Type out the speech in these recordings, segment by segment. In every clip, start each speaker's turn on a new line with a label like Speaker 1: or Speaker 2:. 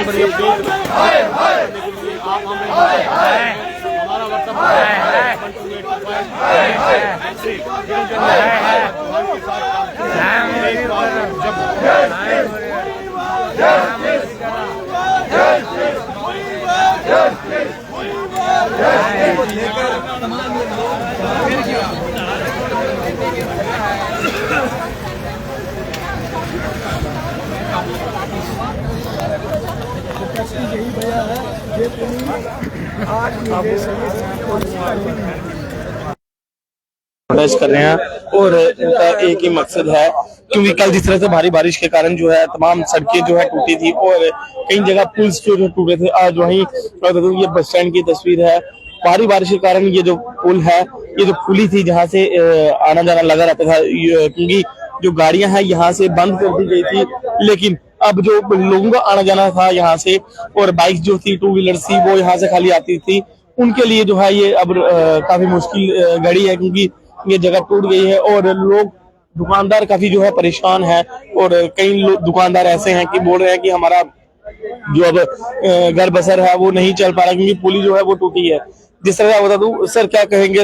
Speaker 1: Protest कर रहे हैं और इनका एक ही मकसद है, क्योंकि कल जिस तरह से भारी बारिश के कारण जो है तमाम सड़कें जो है टूटी थी और कई जगह पुल जो टूटे थे। आज वहीं ये बस स्टैंड की तस्वीर है। भारी बारिश के कारण ये जो पुल है, ये जो पुली थी जहाँ से आना जाना लगा रहता था, क्योंकि जो गाड़ियां हैं यहाँ से बंद कर दी गई थी, लेकिन अब जो लोगों का आना जाना था यहाँ से और बाइक जो थी, टू व्हीलर थी, वो यहाँ से खाली आती थी, उनके लिए जो है ये अब काफी मुश्किल घड़ी है, क्योंकि ये जगह टूट गई है और लोग दुकानदार काफी जो है परेशान है। और कई दुकानदार ऐसे हैं कि बोल रहे हैं कि हमारा जो अब घर बसर है वो नहीं चल पा रहा, क्योंकि पुली जो है वो टूटी है। जिस तरह बता दूं सर, क्या कहेंगे,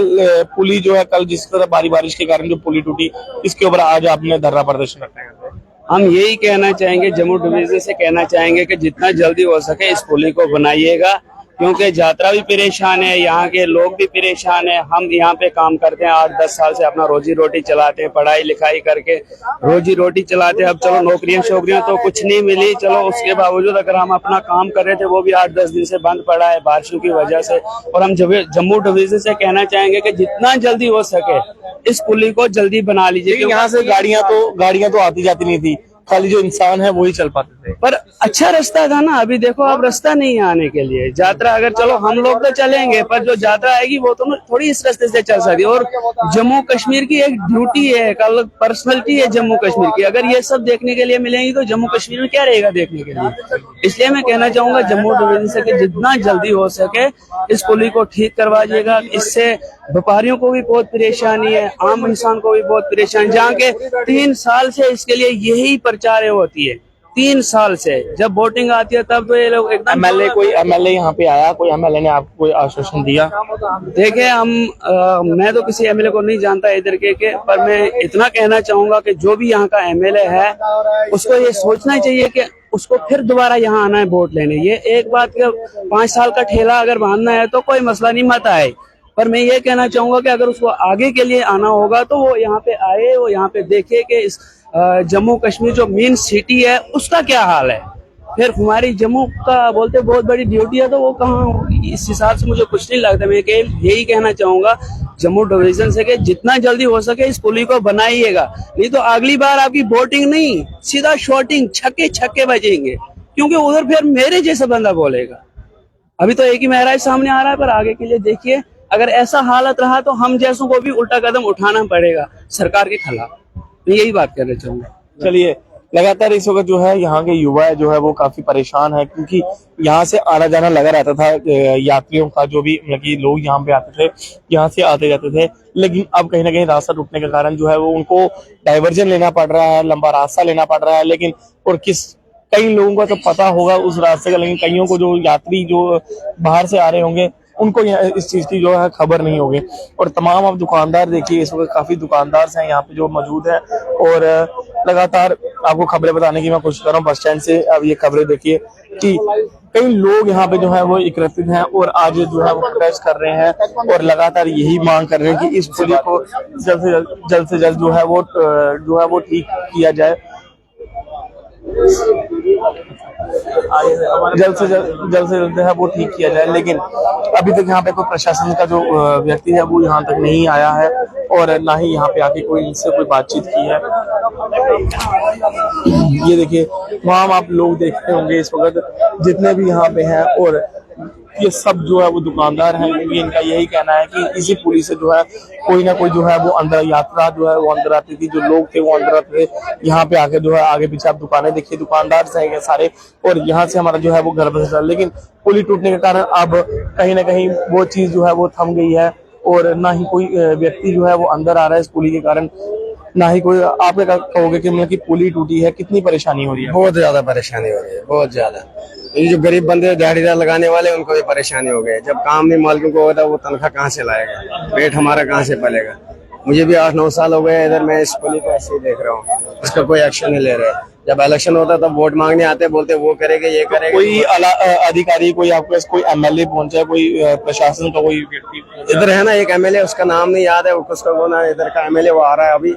Speaker 1: पुली जो है कल जिस तरह भारी बारिश के कारण जो पुली टूटी, इसके ऊपर आज आपने धरना प्रदर्शन रखा है?
Speaker 2: हम यही कहना चाहेंगे, जम्मू डिवीजन से कहना चाहेंगे कि जितना जल्दी हो सके इस पुली को बनाइएगा, क्योंकि यात्रा भी परेशान है, यहाँ के लोग भी परेशान है। हम यहाँ पे काम करते हैं 8-10 साल से, अपना रोजी रोटी चलाते हैं, पढ़ाई लिखाई करके रोजी रोटी चलाते हैं। अब चलो नौकरियां शौकरियां तो कुछ नहीं मिली, चलो उसके बावजूद अगर हम अपना काम कर रहे थे वो भी 8-10 दिन से बंद पड़ा है बारिशों की वजह से। और हम जम्मू डिवीजन से कहना चाहेंगे कि जितना जल्दी हो सके इस पुली को जल्दी बना लीजिए।
Speaker 1: यहाँ से गाड़ियां तो आती जाती नहीं थी, खाली जो इंसान है वही चल पाते थे।
Speaker 2: पर अच्छा रास्ता था ना, अभी देखो अब रास्ता नहीं है आने के लिए। यात्रा अगर चलो हम लोग तो चलेंगे, पर जो यात्रा आएगी वो तो थोड़ी इस रास्ते से चल सकती है। और जम्मू कश्मीर की एक ड्यूटी है, एक अलग पर्सनैलिटी है जम्मू कश्मीर की। अगर ये सब देखने के लिए मिलेंगी तो जम्मू कश्मीर में क्या रहेगा देखने के लिए। इसलिए मैं कहना चाहूंगा जम्मू डिवीजन से कि जितना जल्दी हो सके इस पुली को ठीक करवाइएगा। इससे व्यापारियों को भी बहुत परेशानी है, आम इंसान को भी बहुत परेशानी। जहाँ के 3 साल से इसके लिए यही प्रचार होती है, 3 साल से जब वोटिंग आती है तब तो ये लोग एकदम।
Speaker 1: कोई एमएलए यहाँ पे आया, कोई एमएलए ने आपको कोई आश्वासन दिया?
Speaker 2: देखे मैं तो किसी एमएलए को नहीं जानता इधर के, पर मैं इतना कहना चाहूंगा कि जो भी यहाँ का एमएलए है उसको ये सोचना चाहिए कि उसको फिर दोबारा यहाँ आना है वोट लेने। ये एक बात कि 5 साल का ठेला अगर बांधना है तो कोई मसला नहीं, मत आए। पर मैं ये कहना चाहूंगा कि अगर उसको आगे के लिए आना होगा तो वो यहाँ पे आए, वो यहाँ पे देखे कि इस जम्मू कश्मीर जो मेन सिटी है उसका क्या हाल है। फिर हमारी जम्मू का बोलते बहुत बड़ी ड्यूटी है तो वो कहाँ, इस हिसाब से मुझे कुछ नहीं लगता। मैं यही कहना चाहूंगा जम्मू डिवीजन से कि जितना जल्दी हो सके इस पुली को बनाइएगा, नहीं तो अगली बार आपकी वोटिंग नहीं, सीधा शॉटिंग छक्के बजेंगे, क्योंकि उधर फिर मेरे जैसा बंदा बोलेगा। अभी तो एक ही महराज सामने आ रहा है, पर आगे के लिए देखिए अगर ऐसा हालत रहा तो हम जैसों को भी उल्टा कदम उठाना पड़ेगा सरकार के खिलाफ। मैं यही बात करना चाहूंगा।
Speaker 1: चलिए, लगातार इस वक्त जो है यहाँ के युवा जो है वो काफी परेशान है, क्योंकि यहाँ से आना जाना लगा रहता था यात्रियों का, जो भी मतलब कि लोग यहाँ पे आते थे, यहाँ से आते जाते थे। लेकिन अब कहीं ना कहीं रास्ता टूटने के कारण जो है वो उनको डाइवर्जन लेना पड़ रहा है, लंबा रास्ता लेना पड़ रहा है। लेकिन और कई लोगों को तो पता होगा उस रास्ते का, लेकिन कईयों को जो यात्री जो बाहर से आ रहे होंगे उनको इस चीज की जो है खबर नहीं होगी। और तमाम आप दुकानदार देखिए, इस वक्त काफी दुकानदार हैं यहाँ पे जो मौजूद है और लगातार आपको खबरें बताने की मैं कोशिश कर रहा हूँ बस स्टैंड से। अब ये खबरें देखिए कि कई लोग यहाँ पे जो है वो एकत्रित हैं और आज जो है वो प्रोटेस्ट कर रहे हैं और लगातार यही मांग कर रहे हैं कि इस पुली को जल्द से जल्द जो है वो ठीक किया जाए, जल्द से जल्द है वो ठीक किया जाए। लेकिन अभी तक यहाँ पे कोई प्रशासन का जो व्यक्ति है वो यहाँ तक नहीं आया है और ना ही यहाँ पे आके कोई इनसे कोई बातचीत की है। ये देखिए, वहाँ आप लोग देखते होंगे इस वक्त जितने भी यहाँ पे हैं, और ये सब जो है वो दुकानदार हैं, क्योंकि इनका यही कहना है कि इसी पुली से जो है कोई ना कोई जो है वो अंदर यात्रा जो है वो अंदर आती थी, जो लोग थे वो अंदर आते थे। यहाँ पे आके जो है आगे पीछे आप दुकानें देखिए, दुकानदार हैं सारे, और यहाँ से हमारा जो है वो घर बस। लेकिन पुली टूटने के कारण अब कहीं ना कहीं वो चीज जो है वो थम गई है और ना ही कोई व्यक्ति जो है वो अंदर आ रहा है इस पुली के कारण, ना ही कोई। आप क्या कहोगे कि मतलब कि पुली टूटी है, कितनी परेशानी हो रही है?
Speaker 3: बहुत ज्यादा परेशानी हो रही है, बहुत ज्यादा। ये जो गरीब बंदे दिहाड़ीदार लगाने वाले उनको भी परेशानी हो गई। जब काम नहीं मालिकों को होता वो तनख्वाह कहाँ से लाएगा, पेट हमारा कहाँ से पलेगा। मुझे भी 8-9 साल हो गए इधर, मैं इस पुली को ऐसे ही देख रहा हूँ, इसका कोई एक्शन नहीं ले रहे। जब इलेक्शन होता तब वोट मांगने आते, बोलते वो करेंगे ये करेंगे।
Speaker 1: कोई अधिकारी, कोई आपके पास कोई एमएलए पहुंचा, कोई प्रशासन का कोई व्यक्ति
Speaker 3: इधर है ना एक एमएलए, उसका नाम नहीं याद है, उसका वो ना इधर का एमएलए वो आ रहा है अभी।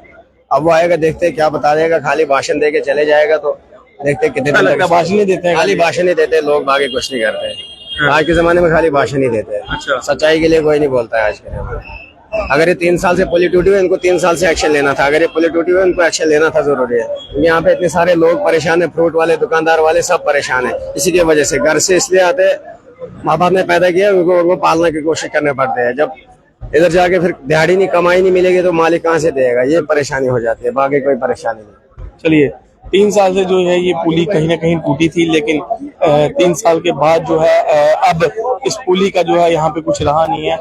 Speaker 3: अब वो आएगा, देखते क्या बता देगा, खाली भाषण दे के चले जाएगा। तो देखते कितने दिन तक
Speaker 1: भाषण नहीं देते हैं,
Speaker 3: खाली भाषण ही देते हैं लोग, बाकी कुछ नहीं करते हैं। आज के जमाने में खाली भाषण ही देते हैं।
Speaker 1: अच्छा।
Speaker 3: सच्चाई के लिए कोई नहीं बोलता है आज के जमाने। अगर ये 3 साल से पुली टूटी हुई, इनको 3 साल से एक्शन लेना था। अगर ये पुली टूटी हुई, इनको एक्शन लेना था, जरूरी है। यहाँ पे इतने सारे लोग परेशान है, फ्रूट वाले, दुकानदार वाले, सब परेशान है। इसी की वजह से घर से इसलिए आते, माँ बाप ने पैदा किया, उनको पालने की कोशिश करने पड़ते हैं। जब इधर जाके फिर दिहाड़ी नहीं, कमाई नहीं मिलेगी तो मालिक कहाँ से देगा, ये परेशानी हो जाती है, बाकी कोई परेशानी नहीं।
Speaker 1: चलिए, 3 साल से जो है ये पुली कहीं ना कहीं टूटी थी, लेकिन 3 साल के बाद जो है अब इस पुली का जो है यहाँ पे कुछ रहा नहीं है।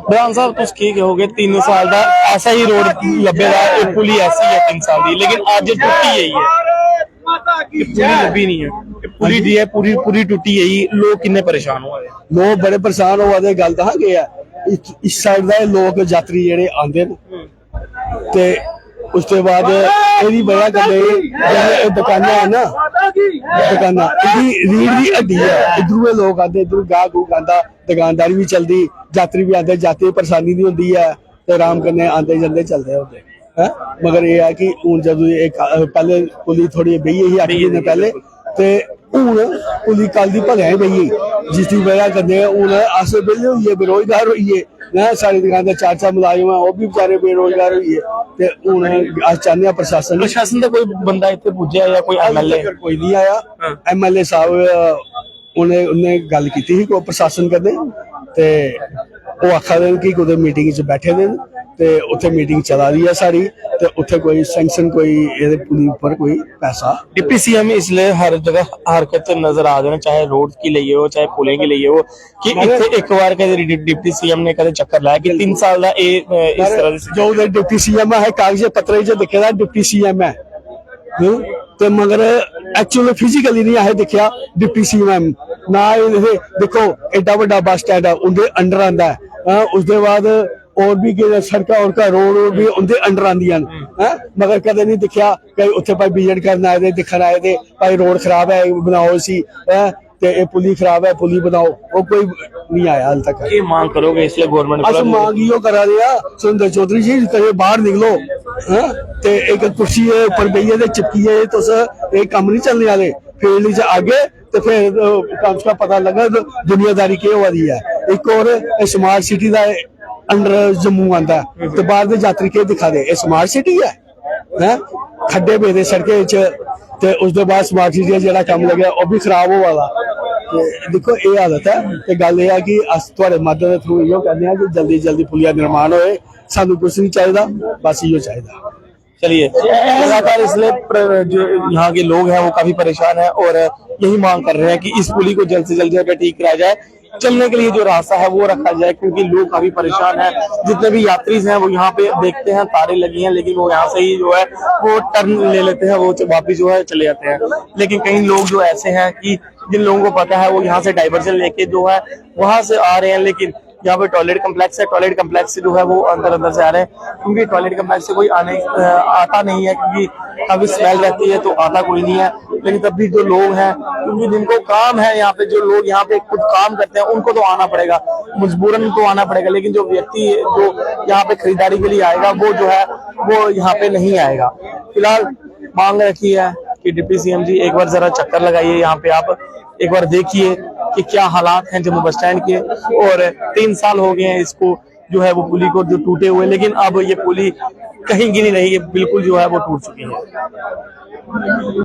Speaker 1: बयान साहब तुम की कहोगे 3 साल का ऐसा ही रोड लब्बे रहा, एक पुली ऐसी है 3 साल की, लेकिन आज जो टूटी यही है, पुली लब्बी नहीं है, पुली दी है पूरी टूटी यही। लोग कितने परेशान हुए,
Speaker 4: लोग बड़े परेशान हो गए। गल कहा गया इस साइड का लोग यात्री जेडे आंदे ते उसके बाद एदी वजह कन्नै दुकाना है ना, दुकाना रीढ़ की हड्डी है। इधरों लोग आते, इधर गाह गूह आंदा, दुकानदारी भी चलती, यात्री भी आते, जाती परेशानी नहीं होती है, तो आराम कन्नै आते जाते चलते होते है। मगर यह है कि हूँ जब एक पहले पुली थोड़ी बही ही 8 महीने पहले, ते हूँ पुली कल दी भलेआं बही, जिसकी वजह कन्नै हूँ अस बेल्ले होइए, बेरोजगार होइए ना। सारी दुकान 4 मुलाजिम है, वो भी बेचारे बेरोजगार होइए। ते हूँ अस चाहते हैं प्रशासन
Speaker 1: का कोई बंदा इतने पुज्जा या कोई एमएलए
Speaker 4: कोई नहीं आया। एमएलए साहब उन्हें गल की थी प्रशासन कन्नै, ते वो आखा दे कि कुछ मीटिंग च बैठे दे, ते उत्थे मीटिंग चला रही है सारी, ते उत्थे कोई सैंक्शन कोई एदे पुली उपर कोई पैसा।
Speaker 1: डिप्टी सीएम इसलिए हर जगह हरकत नजर आ रहे, चाहे रोड की लिए हो, चाहे पुलें की लिए हो, कि इत्थे एक बार कदे डिप्टी सीएम ने कदे चक्कर लाया कि 3 साल दा इस तरह
Speaker 4: जो डिप्टी सीएम है कागज पत्र च दिखे दा डिप्टी सीएम है, ते मगर एक्चुअली फिजिकली नहीं है दिखा डिप्टी सीएम ना। देखो एडा बड़ा बस स्टैंड है, उनके अंडर आंदा है, उसके बाद और भी सड़का और का रोड भी उनके अंडर आंदियां, मगर कदे नहीं दिखा कहीं उत्थे भाई विजिट करन आए थे, दिखन आए थे भाई रोड खराब है बनाओ इसी, ते पुली खराब है पुली बनाओ, वो कोई नहीं आया हाल तक।
Speaker 1: ये मांग करोगे इसलिए गवर्नमेंट
Speaker 4: अस मांग इो करा दिया सुरेंद्र चौधरी जी, कहीं बाहर निकलो, ते एक कुर्सी उपर बेहिए ते चिपकीए, तुस ये कम नहीं चलने वाले, फील्ड च आगे तो फिर कम से कम पता लगा दुनियादारी क्या हो रही है। एक और स्मार्ट सिटी का अंडर जम्मू आंदा है, तो बाहर के यात्री के दिखा दे स्मार्ट सिटी है, खड्डे पेदे सड़कें च, ते उसके बाद स्मार्ट सिटी जो कम लगे वो भी खराब हो वाला। देखो ये हालत है, ते गल ये है कि अस तुहाडे माध्यम के थ्रू इहो कहते हैं कि जल्दी जल्दी पुलिया निर्माण होए, सानू कुछ नहीं चाहिए, बस इहो चाहिए।
Speaker 1: चलिए, लगातार इसलिए जो यहाँ के लोग हैं वो काफी परेशान है और यही मांग कर रहे हैं कि इस पुली को जल्द से जल्द जो है ठीक कराया जाए, चलने के लिए जो रास्ता है वो रखा जाए, क्योंकि लोग काफी परेशान हैं। जितने भी यात्री हैं वो यहाँ पे देखते हैं तारे लगी हैं, लेकिन वो यहाँ से ही जो है वो टर्न ले लेते हैं, वो वापिस जो है चले जाते हैं। लेकिन कई लोग जो ऐसे हैं कि जिन लोगों को पता है वो यहाँ से डाइवर्जन लेके जो है वहां से आ रहे हैं, लेकिन यहाँ पे टॉयलेट कम्प्लेक्स है, टॉयलेट कम्प्लेक्स से जो है वो अंदर से आ रहे हैं, क्योंकि टॉयलेट कम्प्लेक्स से कोई आता नहीं है, क्योंकि काफी स्मेल रहती है, तो आता कोई नहीं है। लेकिन तब भी जो लोग हैं, क्योंकि जिनको काम है यहाँ पे, जो लोग यहाँ पे खुद काम करते हैं उनको तो आना पड़ेगा, मजबूरन तो आना पड़ेगा, लेकिन जो व्यक्ति जो यहाँ पे खरीदारी के लिए आएगा वो जो है वो यहाँ पे नहीं आएगा। फिलहाल मांग रखी है कि डिप्टी सीएम जी एक बार जरा चक्कर लगाइए यहाँ पे, आप एक बार देखिए कि क्या हालात हैं जम्मू बस स्टैंड के। और 3 साल हो गए हैं इसको जो है वो पुली को जो टूटे हुए, लेकिन अब ये पुली कहीं की नहीं, बिल्कुल जो है वो टूट चुकी है।